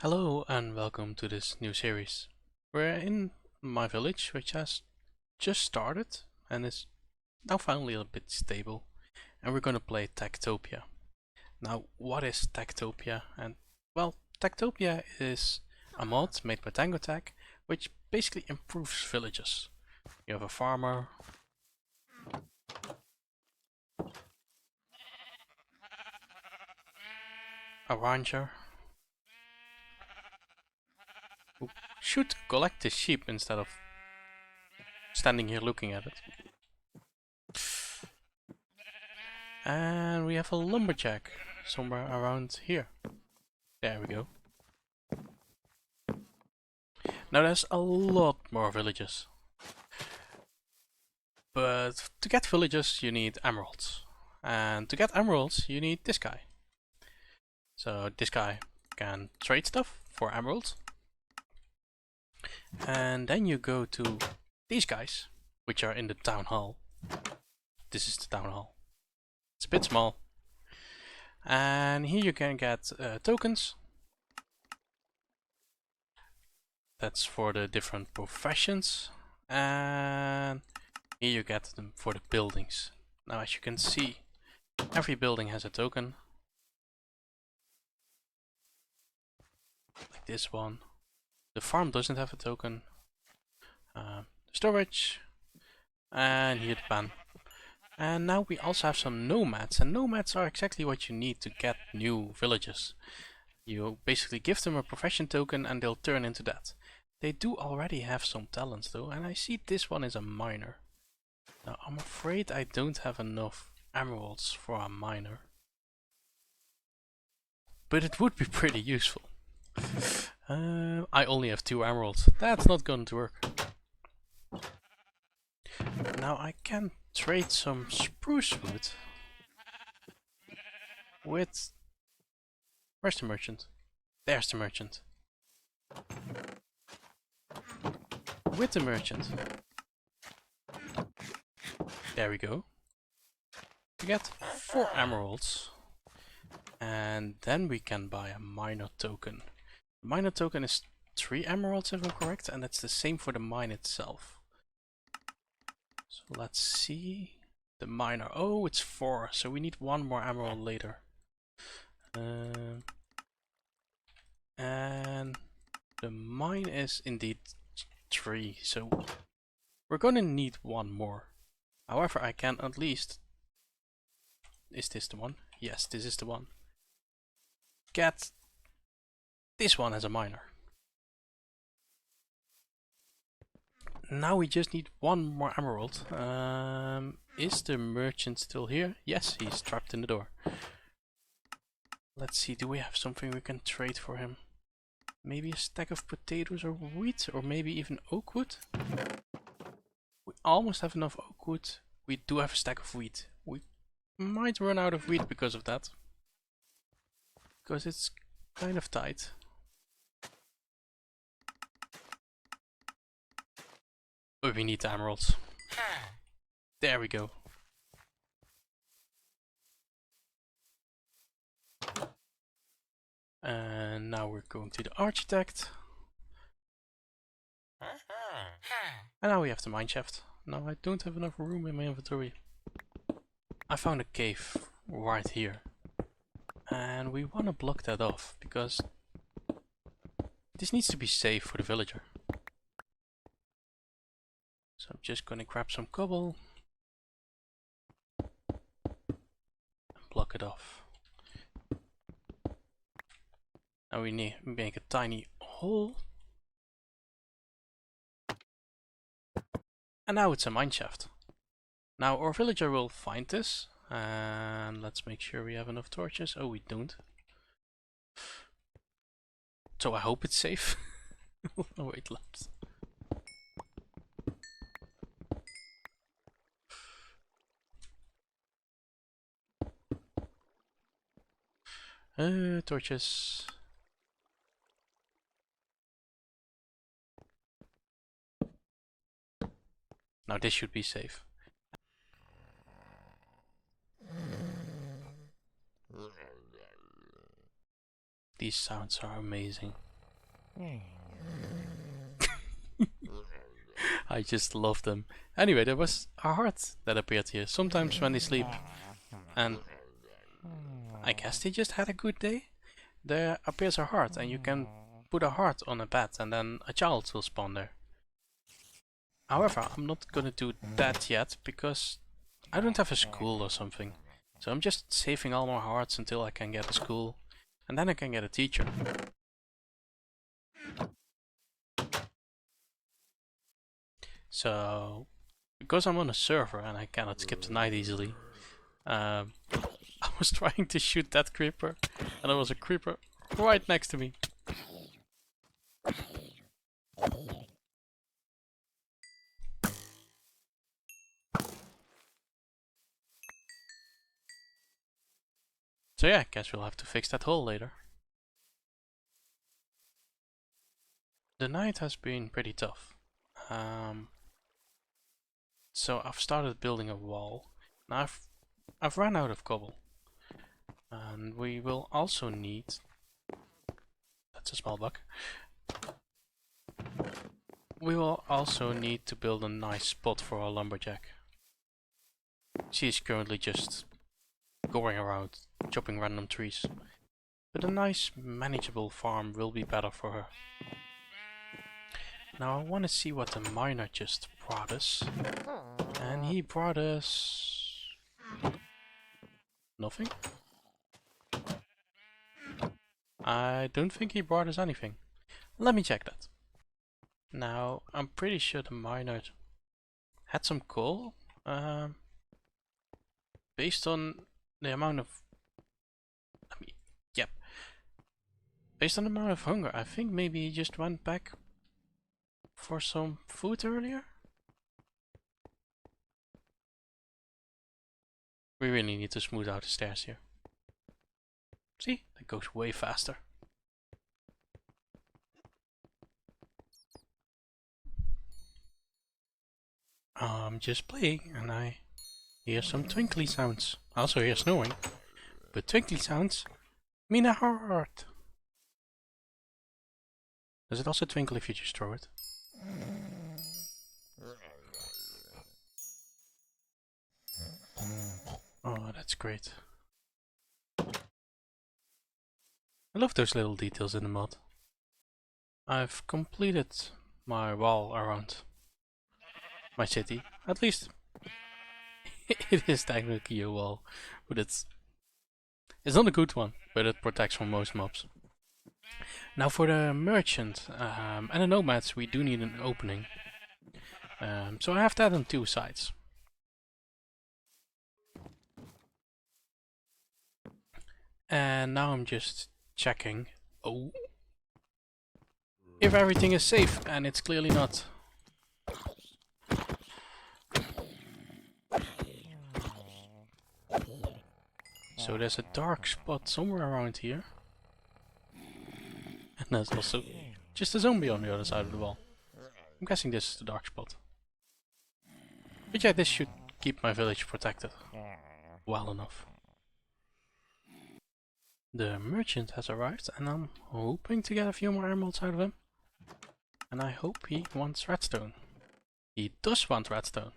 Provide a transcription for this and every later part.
Hello and welcome to this new series. We're in my village, which has just started and is now finally a bit stable, and we're going to play TekTopia. Now, what is TekTopia? Well, TekTopia is a mod made by TangoTech, which basically improves villages. You have a farmer, a ranger, who should collect the sheep instead of standing here looking at it. And we have a lumberjack somewhere around here. There we go. Now there's a lot more villages. But to get villages you need emeralds. And to get emeralds you need this guy. So this guy can trade stuff for emeralds. And then you go to these guys, which are in the town hall. This is the town hall. It's a bit small. And here you can get tokens. That's for the different professions. And here you get them for the buildings. Now as you can see, every building has a token. Like this one. The farm doesn't have a token. Storage. And here the pan. And now we also have some nomads. And nomads are exactly what you need to get new villages. You basically give them a profession token and they'll turn into that. They do already have some talents though, and I see this one is a miner. Now I'm afraid I don't have enough emeralds for a miner. But it would be pretty useful. I only have 2 emeralds. That's not going to work. Now I can trade some spruce wood with... Where's the merchant? There's the merchant. With the merchant. There we go. We get 4 emeralds. And then we can buy a miner token. The miner token is 3 emeralds if I'm correct, and that's the same for the mine itself. So let's see. The miner. Oh, it's 4, so we need 1 more emerald later. And the mine is indeed 3, so we're gonna need 1 more. However, I can at least... Is this the one? Yes, this is the one. Get this one as a miner. Now we just need 1 more emerald. Is the merchant still here? Yes, he's trapped in the door. Let's see, do we have something we can trade for him? Maybe a stack of potatoes or wheat, or maybe even oak wood? We almost have enough oak wood. We do have a stack of wheat. We might run out of wheat because of that. Because it's kind of tight. But we need the emeralds. There we go. And now we're going to the architect. And now we have the mineshaft. Now I don't have enough room in my inventory. I found a cave right here. And we want to block that off because this needs to be safe for the villager. So I'm just gonna grab some cobble and block it off. Now we need to make a tiny hole. And now it's a mineshaft. Now our villager will find this. And let's make sure we have enough torches. Oh, we don't. So I hope it's safe. Oh wait, lamps. Torches. Now this should be safe. These sounds are amazing. I just love them. Anyway, there was a heart that appeared here. Sometimes when they sleep, and I guess they just had a good day, there appears a heart, and you can put a heart on a bed, and then a child will spawn there. However, I'm not gonna do that yet, because I don't have a school or something. So I'm just saving all my hearts until I can get a school, and then I can get a teacher. So, because I'm on a server and I cannot skip the night easily, I was trying to shoot that creeper, and there was a creeper right next to me. So yeah, I guess we'll have to fix that hole later. The night has been pretty tough. So I've started building a wall. Now I've run out of cobble. And we will also need... That's a small bug. We will also need to build a nice spot for our lumberjack. She is currently just going around chopping random trees. But a nice manageable farm will be better for her. Now I want to see what the miner just brought us. And he brought us... nothing? I don't think he brought us anything. Let me check that. Now, I'm pretty sure the miner had some coal. Based on the amount of... yep. Based on the amount of hunger, I think maybe he just went back for some food earlier? We really need to smooth out the stairs here. See? That goes way faster. I'm just playing and I hear some twinkly sounds. I also hear snowing. But twinkly sounds mean a heart. Does it also twinkle if you just throw it? Oh, that's great. I love those little details in the mod. I've completed my wall around my city. At least it is technically a wall, but it's not a good one, but it protects from most mobs. Now for the merchant and the nomads, we do need an opening. So I have that on two sides. And now I'm just checking if everything is safe, and it's clearly not. So there's a dark spot somewhere around here. And there's also just a zombie on the other side of the wall. I'm guessing this is the dark spot. But yeah, this should keep my village protected well enough. The merchant has arrived and I'm hoping to get a few more emeralds out of him. And I hope he wants redstone. He does want redstone.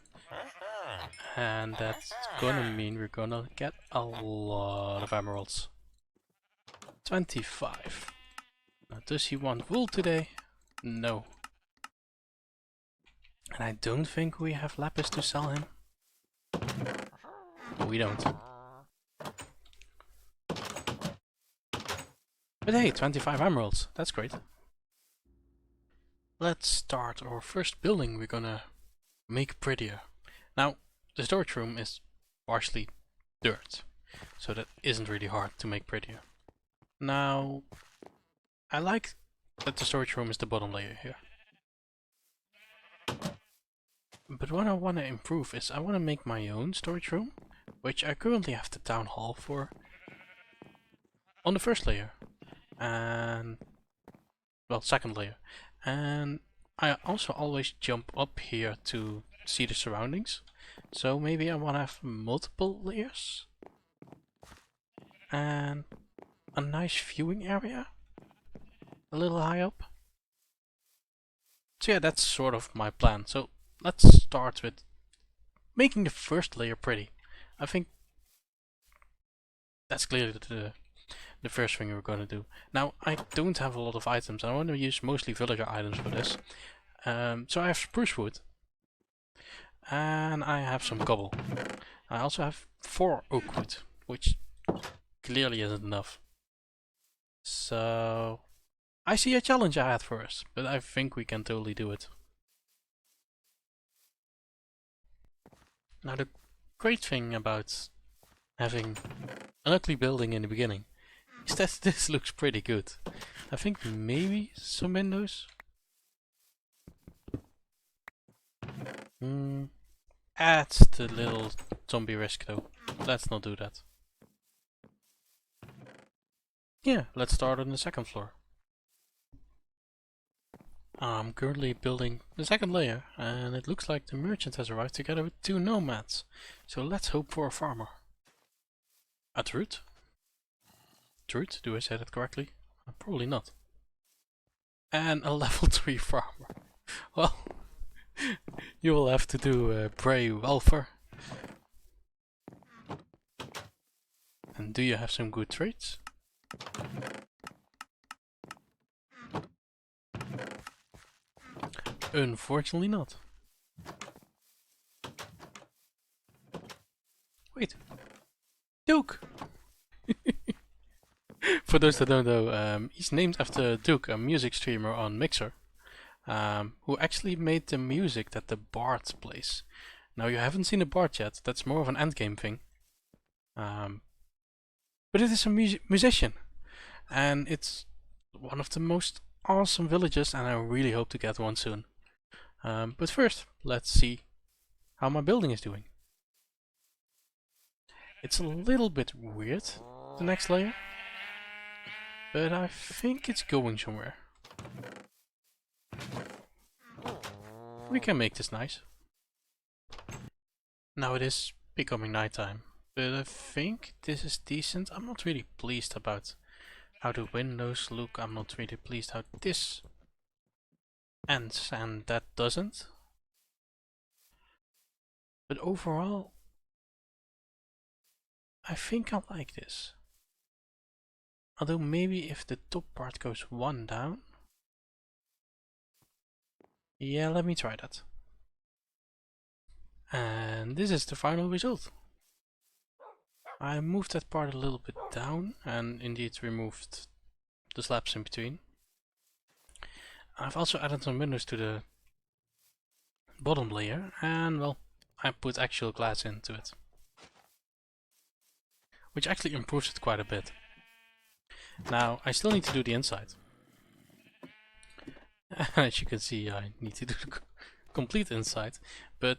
And that's gonna mean we're gonna get a lot of emeralds. 25. Now, does he want wool today? No. And I don't think we have lapis to sell him. We don't. But hey, 25 emeralds. That's great. Let's start our first building we're gonna make prettier. Now, the storage room is partially dirt, so that isn't really hard to make prettier. Now, I like that the storage room is the bottom layer here. But what I want to improve is I want to make my own storage room, which I currently have the town hall for, on the first layer. And, well, second layer. And I also always jump up here to see the surroundings. So maybe I want to have multiple layers. And a nice viewing area. A little high up. So yeah, that's sort of my plan. So let's start with making the first layer pretty. I think that's clearly the first thing we're going to do. Now, I don't have a lot of items. I want to use mostly villager items for this. So I have spruce wood. And I have some cobble. I also have 4 oak wood, which clearly isn't enough. So I see a challenge ahead for us, but I think we can totally do it. Now the great thing about having an ugly building in the beginning is that this looks pretty good. I think maybe some windows. Adds the little zombie risk though. Let's not do that. Yeah, let's start on the second floor. I'm currently building the second layer, and it looks like the merchant has arrived together with 2 nomads. So let's hope for a farmer. A truth? Truth? Do I say that correctly? Probably not. And a level 3 farmer. Well, you will have to do pray welfare. And do you have some good traits? Unfortunately not. Wait. Duke! For those that don't know, he's named after Duke, a music streamer on Mixer, who actually made the music that the Bard plays. Now you haven't seen the Bard yet, that's more of an endgame thing. But it is a musician, and it's one of the most awesome villages, and I really hope to get one soon. But first, let's see how my building is doing. It's a little bit weird, the next layer, but I think it's going somewhere. We can make this nice. Now it is becoming nighttime, but I think this is decent. I'm not really pleased about how the windows look. I'm not really pleased how this ends and that doesn't. But overall, I think I like this. Although maybe if the top part goes 1 down. Yeah, let me try that. And this is the final result. I moved that part a little bit down and indeed removed the slabs in between. I've also added some windows to the bottom layer, and well, I put actual glass into it, which actually improves it quite a bit. Now I still need to do the inside. As you can see, I need to do the complete inside, but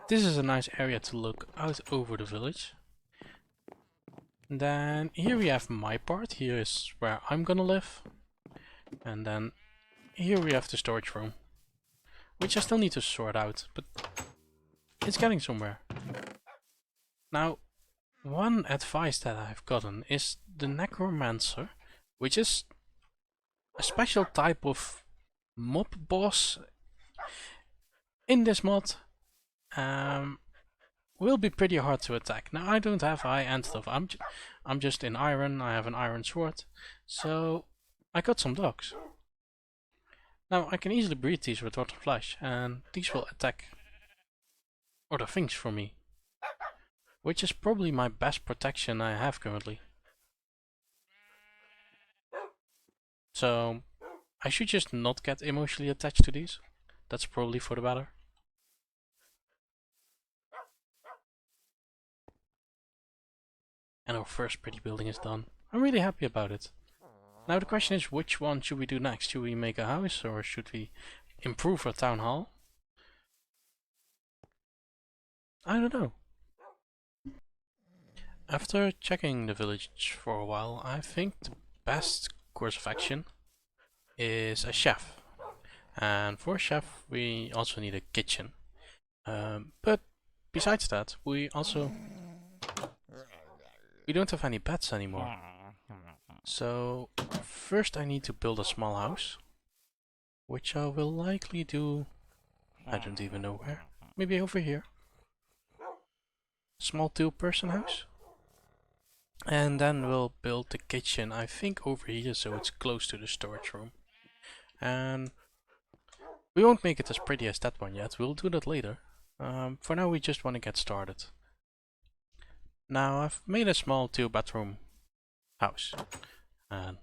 this is a nice area to look out over the village. And then here we have my part. Here is where I'm gonna live, and then here we have the storage room, which I still need to sort out, but it's getting somewhere. Now, one advice that I've gotten is the necromancer, which is a special type of mob boss in this mod, will be pretty hard to attack. Now I don't have high end stuff. I'm just in iron. I have an iron sword, so I got some dogs. Now I can easily breed these with rotten flesh, and these will attack other things for me, which is probably my best protection I have currently. So I should just not get emotionally attached to these. That's probably for the better. And our first pretty building is done. I'm really happy about it. Now the question is, which one should we do next? Should we make a house or should we improve our town hall? I don't know. After checking the village for a while, I think the best course of action is a chef. And for a chef we also need a kitchen. But besides that, we don't have any pets anymore. So first I need to build a small house. which I will likely do, I don't even know where, maybe over here. Small 2-person house. And then we'll build the kitchen, I think over here, so it's close to the storage room. And we won't make it as pretty as that one yet, we'll do that later. For now we just want to get started. Now I've made a small 2-bedroom house. And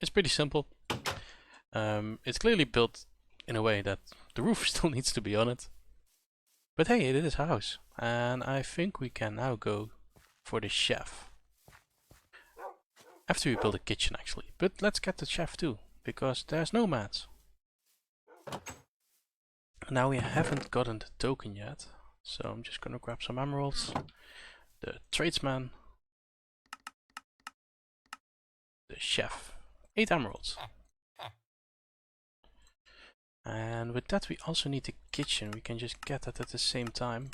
it's pretty simple. It's clearly built in a way that the roof still needs to be on it. But hey, it is a house. And I think we can now go for the chef. After we build a kitchen actually. But let's get the chef too, because there's nomads. Now we haven't gotten the token yet. So I'm just gonna grab some emeralds. The tradesman. The chef. 8 emeralds. And with that we also need the kitchen. We can just get that at the same time.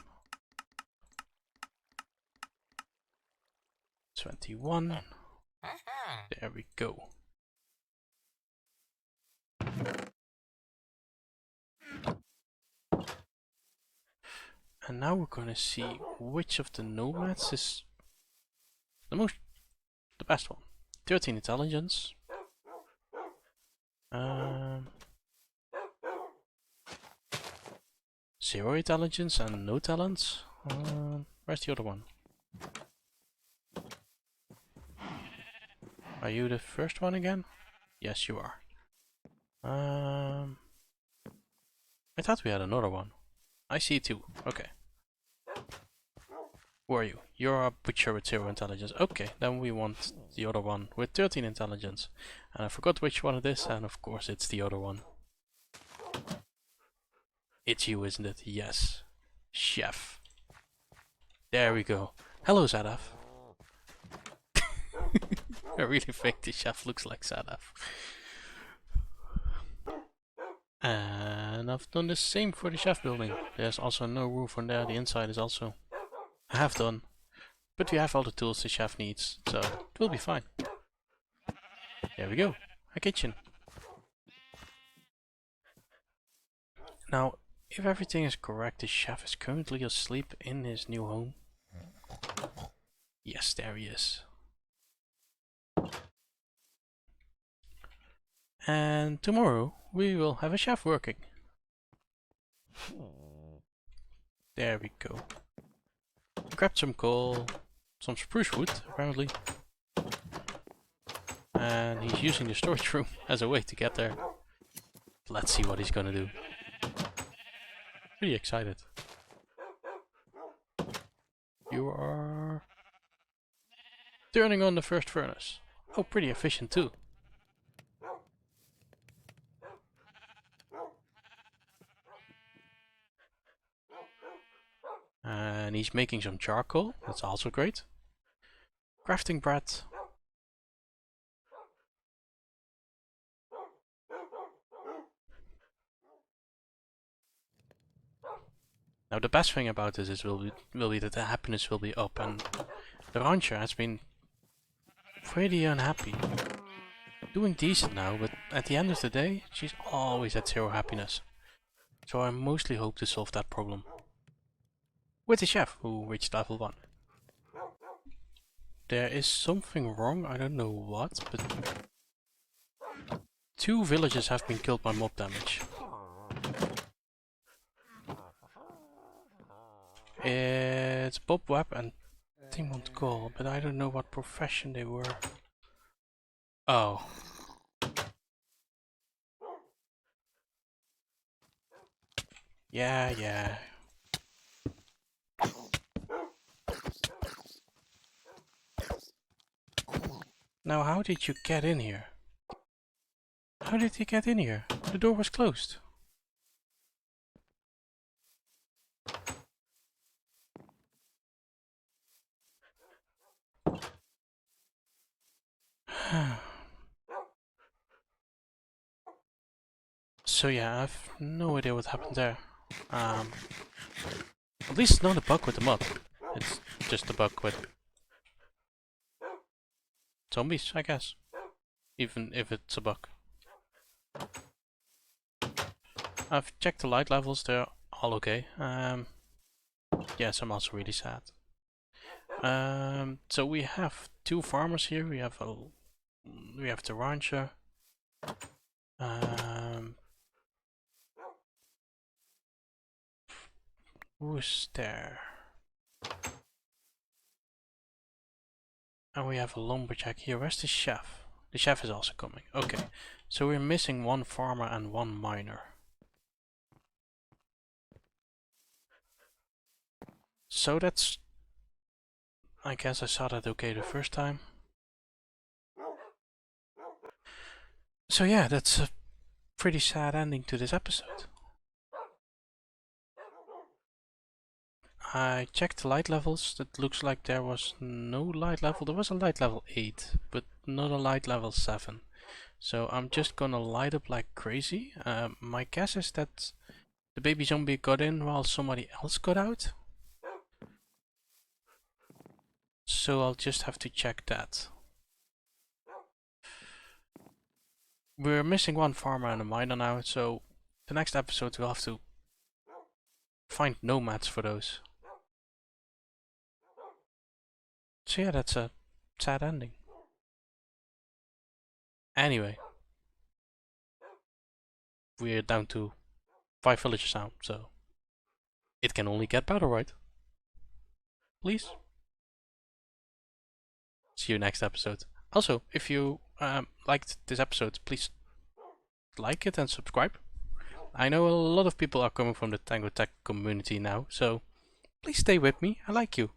21. There we go. And now we're gonna see which of the nomads is the best one. 13 intelligence. 0 intelligence and no talents. Where's the other one? Are you the first one again? Yes, you are. I thought we had another one. I see 2. Okay. Who are you? You're a butcher with 0 intelligence. Okay, then we want the other one with 13 intelligence. And I forgot which one it is, and of course it's the other one. It's you, isn't it? Yes. Chef. There we go. Hello, Zadaf. I really think the chef looks like Zadaf. And I've done the same for the chef building. There's also no roof on there. The inside is also half done. But we have all the tools the chef needs, so it will be fine. There we go. A kitchen. Now, if everything is correct, the chef is currently asleep in his new home. Yes, there he is. And tomorrow we will have a chef working. There we go. Grabbed some coal, some spruce wood apparently. And he's using the storage room as a way to get there. Let's see what he's gonna do. Pretty excited. You are turning on the first furnace. Oh, pretty efficient too. And he's making some charcoal. That's also great. Crafting bread. Now the best thing about this is will be that the happiness will be up, and the rancher has been pretty unhappy. Doing decent now, but at the end of the day, she's always at 0 happiness. So I mostly hope to solve that problem. With the chef, who reached level 1. There is something wrong, I don't know what, but 2 villagers have been killed by mob damage. It's Bob Webb and Timon Cole, but I don't know what profession they were. Oh. Yeah. Now how did you get in here? How did he get in here? The door was closed. So yeah, I've no idea what happened there. At least it's not a bug with the mod. It's just a bug with zombies, I guess. Even if it's a bug. I've checked the light levels, they're all okay. Yes, I'm also really sad. So we have two farmers here. We have the rancher. Who's there? And we have a lumberjack here. Where's the chef? The chef is also coming. Okay, so we're missing one farmer and one miner. So that's... I guess I saw that okay the first time. So yeah, that's a pretty sad ending to this episode. I checked the light levels. It looks like there was no light level. There was a light level 8, but not a light level 7. So I'm just gonna light up like crazy. My guess is that the baby zombie got in while somebody else got out. So I'll just have to check that. We're missing one farmer and a miner now, so the next episode we'll have to find nomads for those. So yeah, that's a sad ending. Anyway, we're down to 5 villagers now, so it can only get better, right? Please. See you next episode. Also, if you liked this episode, please like it and subscribe. I know a lot of people are coming from the Tango Tech community now, so please stay with me. I like you.